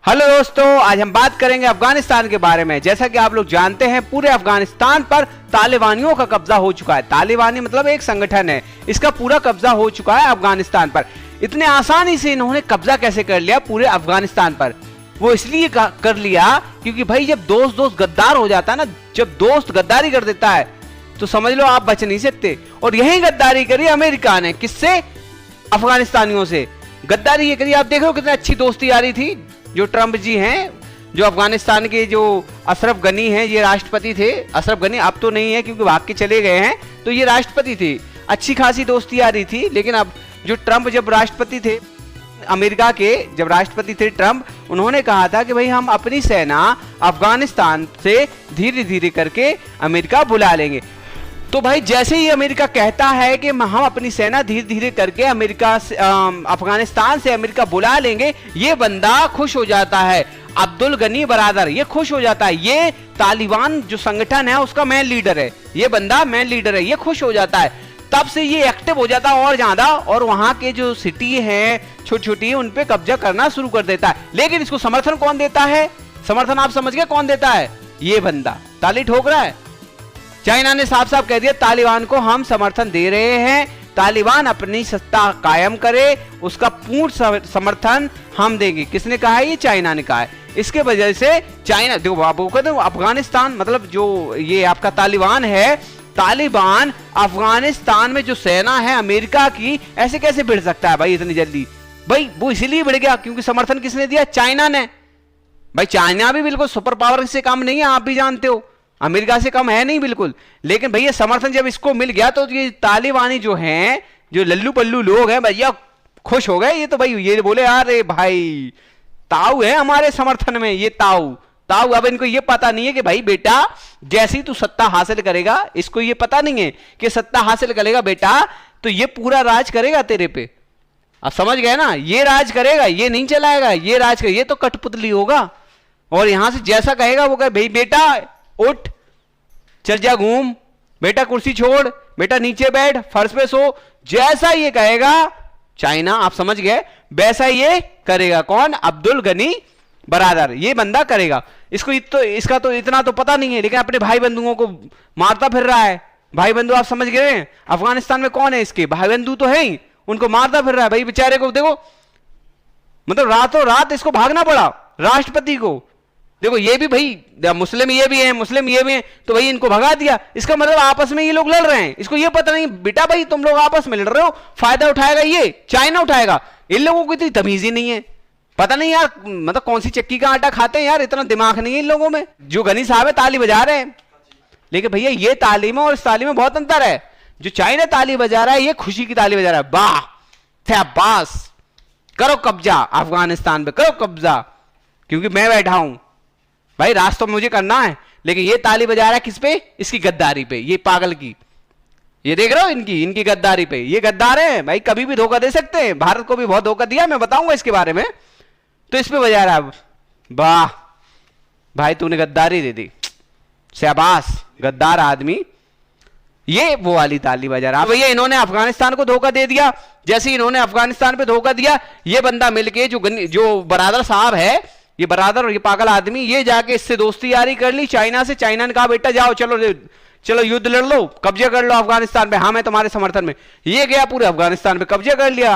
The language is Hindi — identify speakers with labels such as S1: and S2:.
S1: हेलो दोस्तों, आज हम बात करेंगे अफगानिस्तान के बारे में। जैसा कि आप लोग जानते हैं, पूरे अफगानिस्तान पर तालिबानियों का कब्जा हो चुका है। तालिबानी मतलब एक संगठन है, इसका पूरा कब्जा हो चुका है अफगानिस्तान पर। इतने आसानी से इन्होंने कब्जा कैसे कर लिया पूरे अफगानिस्तान पर? वो इसलिए कर लिया क्योंकि भाई जब दोस्त गद्दार हो जाता है ना, जब दोस्त गद्दारी कर देता है तो समझ लो आप बच नहीं सकते। और यही गद्दारी करी अमेरिका ने। किससे? अफगानिस्तानियों से गद्दारी ये करी। आप देख रहे हो कितनी अच्छी दोस्ती आ रही थी। जो ट्रंप जी हैं, जो अफगानिस्तान के जो अशरफ गनी हैं, ये राष्ट्रपति थे। अशरफ गनी अब तो नहीं है क्योंकि भाग के चले गए हैं, तो ये राष्ट्रपति थे। अच्छी खासी दोस्ती आ रही थी। लेकिन अब जो ट्रंप जब राष्ट्रपति थे अमेरिका के, जब राष्ट्रपति थे ट्रंप, उन्होंने कहा था कि भाई हम अपनी सेना अफगानिस्तान से धीरे धीरे करके अमेरिका बुला लेंगे। तो भाई जैसे ही अमेरिका कहता है कि हम अपनी सेना धीरे धीरे करके अमेरिका से अफगानिस्तान से अमेरिका बुला लेंगे, ये बंदा खुश हो जाता है। अब्दुल गनी बरादर ये खुश हो जाता है। ये तालिबान जो संगठन है उसका मेन लीडर है। ये बंदा मेन लीडर है, ये खुश हो जाता है। तब से ये एक्टिव हो जाता है और ज्यादा, और वहां के जो सिटी हैं छोटी छोटी, उन पे कब्जा करना शुरू कर देता है। लेकिन इसको समर्थन कौन देता है? समर्थन आप समझ गए कौन देता है? ये बंदा ताली ठोक रहा है। चाइना ने साफ साफ कह दिया तालिबान को हम समर्थन दे रहे हैं, तालिबान अपनी सत्ता कायम करे, उसका पूर्ण समर्थन हम देंगे। किसने कहा है? ये चाइना ने कहा है। इसके वजह से चाइना, देखो आपको कहते हैं अफगानिस्तान मतलब जो ये आपका तालिबान है, तालिबान अफगानिस्तान में जो सेना है अमेरिका की, ऐसे कैसे भिड़ सकता है भाई इतनी जल्दी? भाई वो इसीलिए भिड़ गया क्योंकि समर्थन किसने दिया? चाइना ने। भाई चाइना भी बिल्कुल सुपर पावर से कम नहीं है, आप भी जानते हो, अमेरिका से कम है नहीं बिल्कुल। लेकिन भैया समर्थन जब इसको मिल गया तो ये तालिबानी जो हैं, जो लल्लू पल्लू लोग हैं, भैया खुश हो गए। ये तो भाई ये बोले अरे भाई ताऊ है हमारे समर्थन में, ये ताऊ। अब इनको ये पता नहीं है कि भाई बेटा जैसे ही तू सत्ता हासिल करेगा, इसको ये पता नहीं है कि सत्ता हासिल करेगा बेटा तो ये पूरा राज करेगा तेरे पे। अब समझ गए ना? ये राज करेगा, ये नहीं चलाएगा, ये राज करेगा, ये तो कठपुतली होगा। और यहां से जैसा कहेगा वो कहे भाई बेटा उठ, चल जा घूम, बेटा कुर्सी छोड़, बेटा नीचे बैठ, फर्श पे सो, जैसा ये कहेगा चाइना, आप समझ गए, वैसा ये करेगा। कौन? अब्दुल गनी बरादर, ये बंदा करेगा। इसका तो इतना तो पता नहीं है, लेकिन अपने भाई बंधुओं को मारता फिर रहा है। भाई बंधु आप समझ गए, अफगानिस्तान में कौन है इसके भाई बंधु? तो है ही, उनको मारता फिर रहा है भाई बेचारे को। देखो मतलब रातों रात इसको भागना पड़ा राष्ट्रपति को। देखो ये भी भाई मुस्लिम, ये भी है मुस्लिम, ये भी है, तो भाई इनको भगा दिया। इसका मतलब आपस में ये लोग लड़ रहे हैं, इसको ये पता नहीं बेटा भाई तुम लोग आपस में लड़ रहे हो, फायदा उठाएगा ये चाइना उठाएगा। इन लोगों को इतनी तमीज ही नहीं है, पता नहीं यार मतलब कौन सी चक्की का आटा खाते हैं यार, इतना दिमाग नहीं है इन लोगों में। जो गनी साहब है ताली बजा रहे हैं, लेकिन भैया ये ताली में और इस ताली में बहुत अंतर है। जो चाइना ताली बजा रहा है, ये खुशी की ताली बजा रहा है। वाह शाबाश, करो कब्जा अफगानिस्तान पे, करो कब्जा, क्योंकि मैं बैठा हूं भाई, राज तो मुझे करना है। लेकिन ये ताली बजा रहा है किस पे? इसकी गद्दारी पे, ये पागल की। ये देख रहे हो इनकी गद्दारी पे। ये गद्दार है भाई, कभी भी धोखा दे सकते हैं। भारत को भी बहुत धोखा दिया, मैं बताऊंगा इसके बारे में। तो इस पे बजा रहा है। वाह भाई तूने गद्दारी दे दी, शाबाश गद्दार आदमी। ये वो वाली ताली बजा रहा है भैया। इन्होंने अफगानिस्तान को धोखा दे दिया। जैसे इन्होंने अफगानिस्तान पे धोखा दिया, ये बंदा मिलके जो बरादर साहब है, ये बरादर और ये पागल आदमी, ये जाके इससे दोस्ती यारी कर ली चाइना से। चाइना ने कहा बेटा जाओ चलो युद्ध लड़ लो, कब्जा कर लो अफगानिस्तान पे, हाँ मैं तुम्हारे समर्थन में। ये गया पूरे अफगानिस्तान पे कब्जा कर लिया।